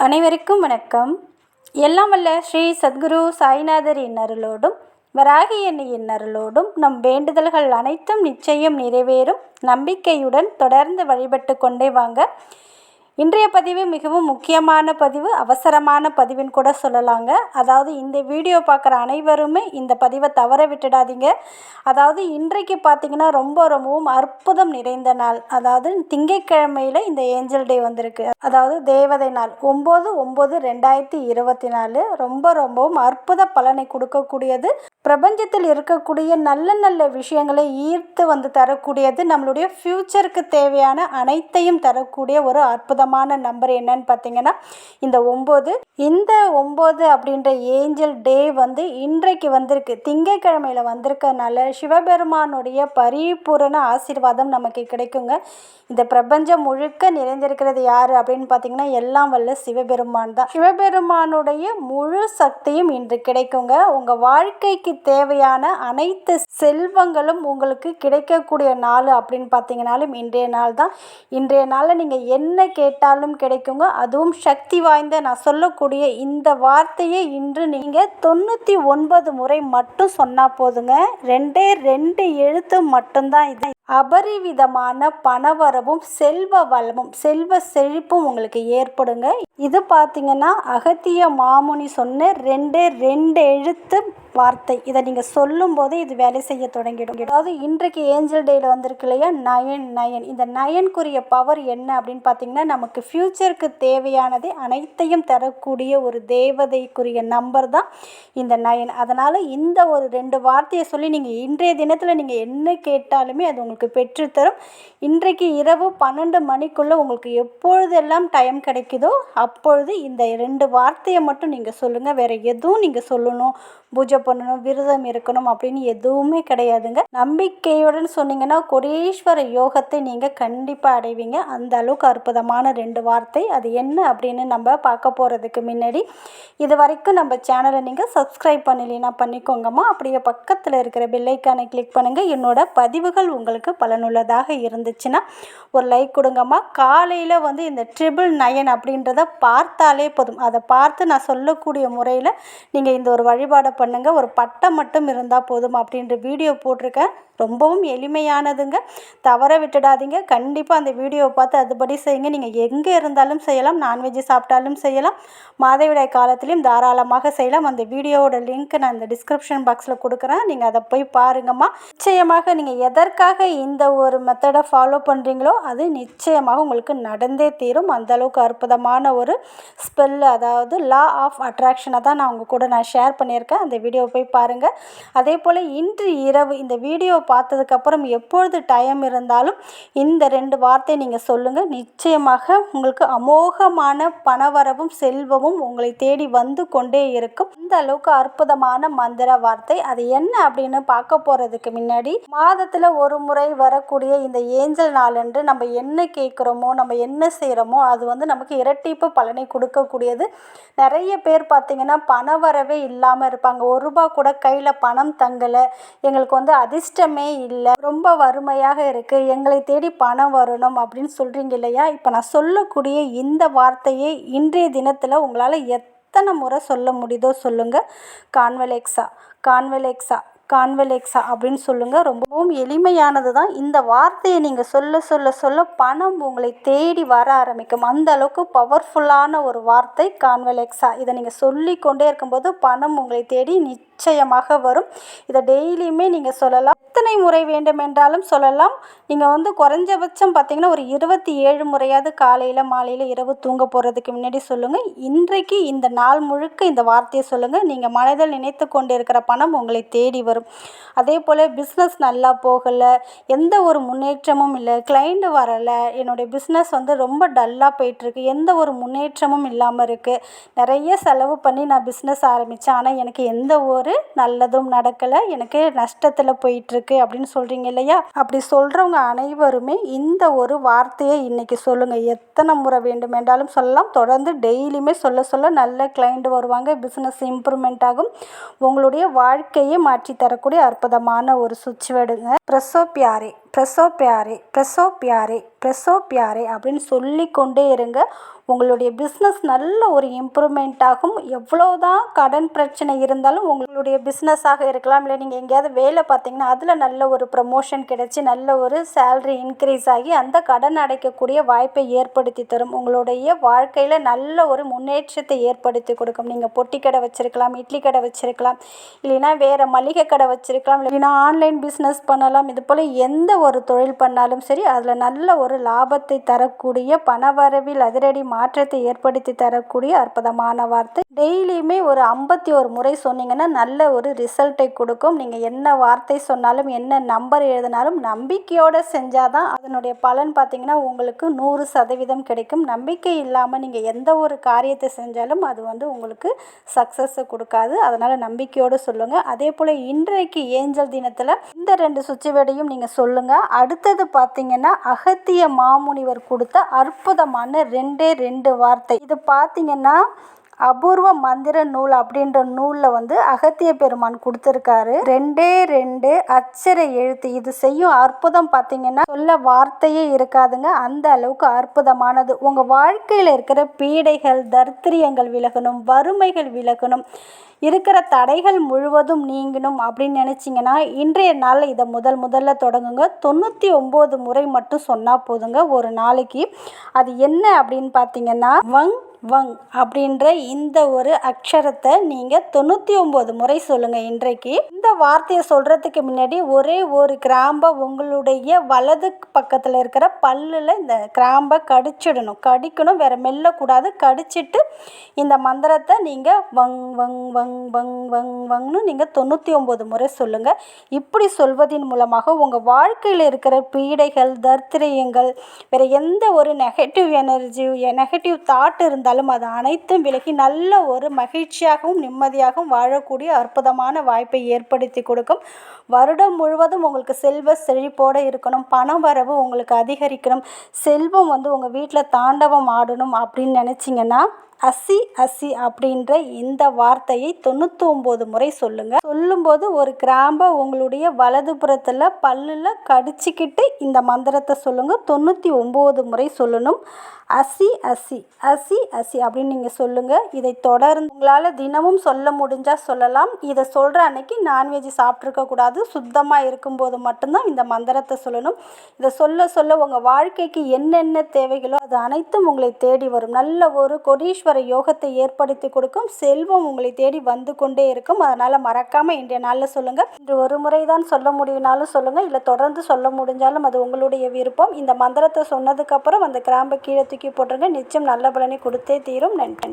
அனைவருக்கும் வணக்கம். எல்லாம் வல்ல ஸ்ரீ சத்குரு சாய்நாதரின் அருளோடும் வராகி அன்னையின் அருளோடும் நம் வேண்டுதல்கள் அனைத்தும் நிச்சயம் நிறைவேறும் நம்பிக்கையுடன் தொடர்ந்து வழிபட்டு கொண்டே வாங்க. இன்றைய பதிவு மிகவும் முக்கியமான பதிவு, அவசரமான பதிவுன்னு கூட சொல்லலாங்க. அதாவது இந்த வீடியோ பார்க்குற அனைவருமே இந்த பதிவை தவற விட்டுடாதீங்க. அதாவது இன்றைக்கு பார்த்திங்கன்னா ரொம்பவும் அற்புதம் நிறைந்த நாள். அதாவது திங்கட்கிழமையில் இந்த ஏஞ்சல் டே வந்திருக்கு. அதாவது தேவதை நாள் 9/9/2024 ரொம்பவும் அற்புத பலனை கொடுக்கக்கூடியது. பிரபஞ்சத்தில் இருக்கக்கூடிய நல்ல நல்ல விஷயங்களை ஈர்த்து வந்து தரக்கூடியது. நம்மளுடைய ஃப்யூச்சருக்கு தேவையான அனைத்தையும் தரக்கூடிய ஒரு அற்புதமான நம்பர் என்னன்னு பார்த்தீங்கன்னா இந்த 9. இந்த 9 அப்படின்ற ஏஞ்சல் டே வந்து இன்றைக்கு வந்திருக்கு, திங்கட்கிழமையில் வந்திருக்கனால சிவபெருமானுடைய பரிபூரண ஆசீர்வாதம் நமக்கு கிடைக்குங்க. இந்த பிரபஞ்சம் முழுக்க நிறைந்திருக்கிறது யார் அப்படின்னு பார்த்தீங்கன்னா எல்லாம் வல்ல சிவபெருமான் தான். சிவபெருமானுடைய முழு சக்தியும் இன்று கிடைக்குங்க. உங்கள் வாழ்க்கைக்கு தேவையான அனைத்து செல்வங்களும் உங்களுக்கு கிடைக்கக்கூடிய நாள் அப்படின்னு பார்த்தீங்கன்னாலும் இன்றைய நாள் தான். இன்றைய நாளில் நீங்கள் என்ன கேட்டாலும் கிடைக்குங்க. அதுவும் சக்தி வாய்ந்த நான் சொல்லக்கூடிய இந்த வார்த்தையை இன்று நீங்கள் 99 முறை மட்டும் சொன்னால் போதுங்க. 2 எழுத்து மட்டும்தான். இது அபரிவிதமான பணவரவும் செல்வ வளமும் செல்வ செழிப்பும் உங்களுக்கு ஏற்படுங்க. இது பார்த்தீங்கன்னா அகத்திய மாமுனி சொன்ன 2 எழுத்து வார்த்தை. இதை நீங்கள் சொல்லும் போது இது வேலை செய்ய தொடங்கிடும். அதாவது இன்றைக்கு ஏஞ்சல் டேயில் வந்திருக்கு இல்லையா 9. இந்த 9க்குரிய பவர் என்ன அப்படின்னு பார்த்தீங்கன்னா நமக்கு ஃப்யூச்சருக்கு தேவையானதை அனைத்தையும் தரக்கூடிய ஒரு தேவதைக்குரிய நம்பர் தான் இந்த 9. அதனால் இந்த ஒரு 2 வார்த்தையை சொல்லி நீங்கள் இன்றைய தினத்தில் நீங்கள் என்ன கேட்டாலுமே அது உங்களுக்கு பெற்றுத்தரும். இன்றைக்கு இரவு 12 மணிக்குள்ளே உங்களுக்கு எப்பொழுதெல்லாம் டைம் கிடைக்குதோ அப்பொழுது இந்த 2 வார்த்தையை மட்டும் நீங்கள் சொல்லுங்கள். வேறு எதுவும் நீங்கள் சொல்லணும், பூஜை பண்ணணும், விரதம் இருக்கணும் அப்படின்னு எதுவுமே கிடையாதுங்க. நம்பிக்கையுடன் சொன்னீங்கன்னா கோடீஸ்வர யோகத்தை நீங்கள் கண்டிப்பாக அடைவீங்க. அந்த அளவுக்கு அற்புதமான 2 வார்த்தை. அது என்ன அப்படின்னு நம்ம பார்க்க போகிறதுக்கு முன்னாடி இது வரைக்கும் நம்ம சேனலை நீங்கள் சப்ஸ்கிரைப் பண்ணலைன்னா பண்ணிக்கோங்கம்மா. அப்படியே பக்கத்தில் இருக்கிற பெல்லைக்கானை கிளிக் பண்ணுங்கள். என்னோட பதிவுகள் உங்களுக்கு பலனுள்ளதாக இருந்துச்சுன்னா ஒரு லைக் கொடுங்கம்மா. காலையில் வந்து இந்த 999 அப்படின்றத பார்த்தாலே போதும். அதை பார்த்து நான் சொல்லக்கூடிய முறையில் நீங்கள் இந்த ஒரு வழிபாடை பண்ணுங்கள். ஒரு பட்டம் மட்டும் இருந்தால் போதும் அப்படின்ற வீடியோ போட்டிருக்கேன். ரொம்பவும் எளிமையானதுங்க, தவற விட்டுடாதீங்க. கண்டிப்பாக அந்த வீடியோவை பார்த்து அதுபடி செய்யுங்க. நீங்கள் எங்கே இருந்தாலும் செய்யலாம், நான்வெஜ் சாப்பிட்டாலும் செய்யலாம், மாதவிடாய் காலத்திலையும் தாராளமாக செய்யலாம். அந்த வீடியோவோட லிங்க் நான் இந்த டிஸ்கிரிப்ஷன் பாக்ஸில் கொடுக்குறேன், நீங்கள் அதை போய் பாருங்கம்மா. நிச்சயமாக நீங்கள் எதற்காக இந்த ஒரு மெத்தடை ஃபாலோ பண்ணுறீங்களோ அது நிச்சயமாக உங்களுக்கு நடந்தே தீரும். அந்தளவுக்கு அற்புதமான ஒரு ஸ்பெல், அதாவது லா ஆஃப் அட்ராக்ஷனை தான் நான் உங்கள் கூட ஷேர் பண்ணியிருக்கேன். அந்த வீடியோவை போய் பாருங்கள். அதே போல் இன்று இரவு இந்த வீடியோ பார்த்ததுக்கப்புறம் எப்பொழுது டைம் இருந்தாலும் இந்த 2 வார்த்தையை நீங்கள் சொல்லுங்கள். நிச்சயமாக உங்களுக்கு அமோகமான பணவரவும் செல்வமும் உங்களை தேடி வந்து கொண்டே இருக்கும். இந்த அளவுக்கு அற்புதமான மந்திர வார்த்தை. அது என்ன அப்படின்னு பார்க்க போகிறதுக்கு முன்னாடி மாதத்தில் ஒரு முறை வரக்கூடிய இந்த ஏஞ்சல் நாளன்று நம்ம என்ன கேட்குறோமோ, நம்ம என்ன செய்கிறோமோ அது வந்து நமக்கு இரட்டிப்பு பலனை கொடுக்கக்கூடியது. நிறைய பேர் பார்த்திங்கன்னா பணவரவே இல்லாமல் இருப்பாங்க. ₹1 கூட கையில் பணம் தங்கலை, எங்களுக்கு வந்து அதிர்ஷ்டமே இல்லை, ரொம்ப வறுமையாக இருக்குது, எங்களை தேடி பணம் வரணும் அப்படின்னு சொல்கிறீங்க இல்லையா? இப்போ நான் சொல்லக்கூடிய இந்த வார்த்தையை இன்றைய தினத்தில் உங்களால் எத்தனை முறை சொல்ல முடியுதோ சொல்லுங்கள். கான்வெலெக்ஸா அப்படின்னு சொல்லுங்கள். ரொம்பவும் எளிமையானது தான். இந்த வார்த்தையை நீங்கள் சொல்ல பணம் உங்களை தேடி வர ஆரம்பிக்கும். அந்த அளவுக்கு பவர்ஃபுல்லான ஒரு வார்த்தை கான்வெலெக்ஸா. இதை நீங்கள் சொல்லிக்கொண்டே இருக்கும்போது பணம் உங்களை தேடி நிச்சயமாக வரும். இதை டெய்லியுமே நீங்கள் சொல்லலாம், எத்தனை முறை வேண்டுமென்றாலும் சொல்லலாம். நீங்கள் வந்து குறைஞ்சபட்சம் பார்த்தீங்கன்னா ஒரு 27 முறையாவது காலையில் மாலையில் இரவு தூங்க போகிறதுக்கு முன்னாடி சொல்லுங்கள். இன்றைக்கு இந்த நாள் முழுக்க இந்த வார்த்தையை சொல்லுங்கள். நீங்கள் மனதில் நினைத்து கொண்டு இருக்கிற பணம் உங்களை தேடி வரும். அதே போல் பிஸ்னஸ் நல்லா போகலை, எந்த ஒரு முன்னேற்றமும் இல்லை, கிளைண்ட் வரலை, என்னுடைய பிஸ்னஸ் வந்து ரொம்ப டல்லாக போயிட்டுருக்கு, எந்த ஒரு முன்னேற்றமும் இல்லாமல் இருக்குது, நிறைய செலவு பண்ணி நான் பிஸ்னஸ் ஆரம்பித்தேன் ஆனால் எனக்கு எந்த ஒரு நல்லதும் நடக்கலை, எனக்கு நஷ்டத்தில் போயிட்டுருக்கு அப்படின்னு சொல்கிறீங்க இல்லையா? அப்படி சொல்கிறவங்க அனைவருமே இந்த ஒரு வார்த்தையை இன்றைக்கி சொல்லுங்கள். எத்தனை முறை வேண்டுமென்றாலும் சொல்லலாம். தொடர்ந்து டெய்லியுமே சொல்ல நல்ல கிளைண்ட் வருவாங்க, பிஸ்னஸ் இம்ப்ரூவ்மெண்ட் ஆகும், உங்களுடைய வாழ்க்கையை மாற்றி தரக்கூடிய அற்புதமான ஒரு சுவிட்ச் வேர்டுங்க. பிரசோ பியாரே பிரசோ பியாரே, பிரசோ பியாரே, பிரசோ பியாரே அப்படின்னு சொல்லிக்கொண்டே இருங்க. உங்களுடைய பிஸ்னஸ் நல்ல ஒரு இம்ப்ரூவ்மெண்ட் ஆகும். எவ்வளோதான் கடன் பிரச்சனை இருந்தாலும் உங்களுடைய பிஸ்னஸாக இருக்கலாம், இல்லை நீங்கள் எங்கேயாவது வேலை பார்த்தீங்கன்னா அதில் நல்ல ஒரு ப்ரமோஷன் கிடைச்சி நல்ல ஒரு சேல்ரி இன்க்ரீஸ் ஆகி அந்த கடன் அடைக்கக்கூடிய வாய்ப்பை ஏற்படுத்தி தரும். உங்களுடைய வாழ்க்கையில் நல்ல ஒரு முன்னேற்றத்தை ஏற்படுத்தி கொடுக்கும். நீங்கள் பொட்டி கடை வச்சுருக்கலாம், இட்லி கடை வச்சுருக்கலாம், இல்லைன்னா வேறு மளிகை கடை வச்சுருக்கலாம், இல்லைன்னா ஆன்லைன் பிஸ்னஸ் பண்ணலாம். இது போல் எந்த ஒரு தொழில் பண்ணாலும் சரி அதில் நல்ல ஒரு லாபத்தை தரக்கூடிய பணவரவில் அதிரடி மாற்றத்தை ஏற்படுத்தி தரக்கூடிய அற்புதமான வார்த்தை. டெய்லியுமே ஒரு 51 முறை சொன்னீங்கன்னா நல்ல ஒரு ரிசல்ட்டை கொடுக்கும். நீங்கள் என்ன வார்த்தை சொன்னாலும் என்ன நம்பர் எழுதினாலும் நம்பிக்கையோடு செஞ்சால் தான் அதனுடைய பலன் பார்த்திங்கன்னா உங்களுக்கு 100% கிடைக்கும். நம்பிக்கை இல்லாமல் நீங்கள் எந்த ஒரு காரியத்தை செஞ்சாலும் அது உங்களுக்கு சக்ஸஸை கொடுக்காது. அதனால் நம்பிக்கையோடு சொல்லுங்கள். அதே போல் இன்றைக்கு ஏஞ்சல் தினத்தில் இந்த 2 சுச்சுவேடையும் நீங்கள் சொல்லுங்கள். அடுத்தது பார்த்திங்கன்னா அகத்திய மாமுனிவர் கொடுத்த அற்புதமான 2 வார்த்தை. இது பார்த்திங்கன்னா அபூர்வ மந்திர நூல் அப்படின்ற நூலில் அகத்திய பெருமான் கொடுத்துருக்காரு. 2 அட்சர எழுத்து. இது செய்யும் அற்புதம் பார்த்திங்கன்னா சொல்ல வார்த்தையே இருக்காதுங்க, அந்த அளவுக்கு அற்புதமானது. உங்கள் வாழ்க்கையில் இருக்கிற பீடைகள் தரித்திரியங்கள் விலகணும், வறுமைகள் விலகணும், இருக்கிற தடைகள் முழுவதும் நீங்கணும் அப்படின்னு நினச்சிங்கன்னா இன்றைய நாளில் இதை முதல்ல தொடங்குங்க. 99 முறை மட்டும் சொன்னால் போதுங்க ஒரு நாளைக்கு. அது என்ன அப்படின்னு பார்த்தீங்கன்னா வங் அப்படின்ற இந்த ஒரு அக்ஷரத்தை நீங்கள் 99 முறை சொல்லுங்கள் இன்றைக்கு. இந்த வார்த்தையை சொல்கிறதுக்கு முன்னாடி ஒரே ஒரு கிராம்பை உங்களுடைய வலது பக்கத்தில் இருக்கிற பல்லில் இந்த கிராம்பை கடிக்கணும், வேறு மெல்லக்கூடாது. கடிச்சிட்டு இந்த மந்திரத்தை நீங்கள் வங் வங் வங் வங் வங் வங்னு நீங்கள் 99 முறை சொல்லுங்கள். இப்படி சொல்வதின் மூலமாக உங்கள் வாழ்க்கையில் இருக்கிற பீடைகள் தரித்திரியங்கள் வேறு எந்த ஒரு நெகட்டிவ் எனர்ஜி நெகட்டிவ் தாட் இருந்தாலும் அது அனைத்தும் விலகி நல்ல ஒரு மகிழ்ச்சியாகவும் நிம்மதியாகவும் வாழக்கூடிய அற்புதமான வாய்ப்பை ஏற்படுத்தி கொடுக்கும். வருடம் முழுவதும் உங்களுக்கு செல்வ செழிப்போடு இருக்கணும், பண வரவு உங்களுக்கு அதிகரிக்கணும், செல்வம் உங்கள் வீட்டில் தாண்டவம் ஆடணும் அப்படின்னு நினச்சிங்கன்னா அசி அப்படின்ற இந்த வார்த்தையை 99 முறை சொல்லுங்கள். சொல்லும்போது ஒரு கிராம்பை உங்களுடைய வலது புறத்தில் பல்லில் கடிச்சிக்கிட்டு இந்த மந்திரத்தை சொல்லுங்கள். 99 முறை சொல்லணும். அசி அப்படின்னு நீங்கள் சொல்லுங்கள். இதை தொடர்ந்து உங்களால் தினமும் சொல்ல முடிஞ்சால் சொல்லலாம். இதை சொல்கிற அன்னைக்கு நான்வெஜ் சாப்பிட்ருக்கக்கூடாது. சுத்தமாக இருக்கும்போது மட்டும்தான் இந்த மந்திரத்தை சொல்லணும். இதை சொல்ல உங்கள் வாழ்க்கைக்கு என்னென்ன தேவைகளோ அது அனைத்தும் உங்களை தேடி வரும். நல்ல ஒரு கோடீஸ்வர யோகத்தை ஏற்படுத்தி கொடுக்கும். செல்வம் உங்களை தேடி வந்து கொண்டே இருக்கும். அதனால் மறக்காமல் இன்றைய நாளில் சொல்லுங்கள். இன்று ஒரு முறை தான் சொல்ல முடியும்னாலும் சொல்லுங்கள், இல்லை தொடர்ந்து சொல்ல முடிஞ்சாலும் அது உங்களுடைய விருப்பம். இந்த மந்திரத்தை சொன்னதுக்கப்புறம் அந்த கிராம்பை கீழே தூக்கி போட்டுருங்க. நிச்சயம் நல்ல பலனை கொடுத்தே தீரும். நன்றி.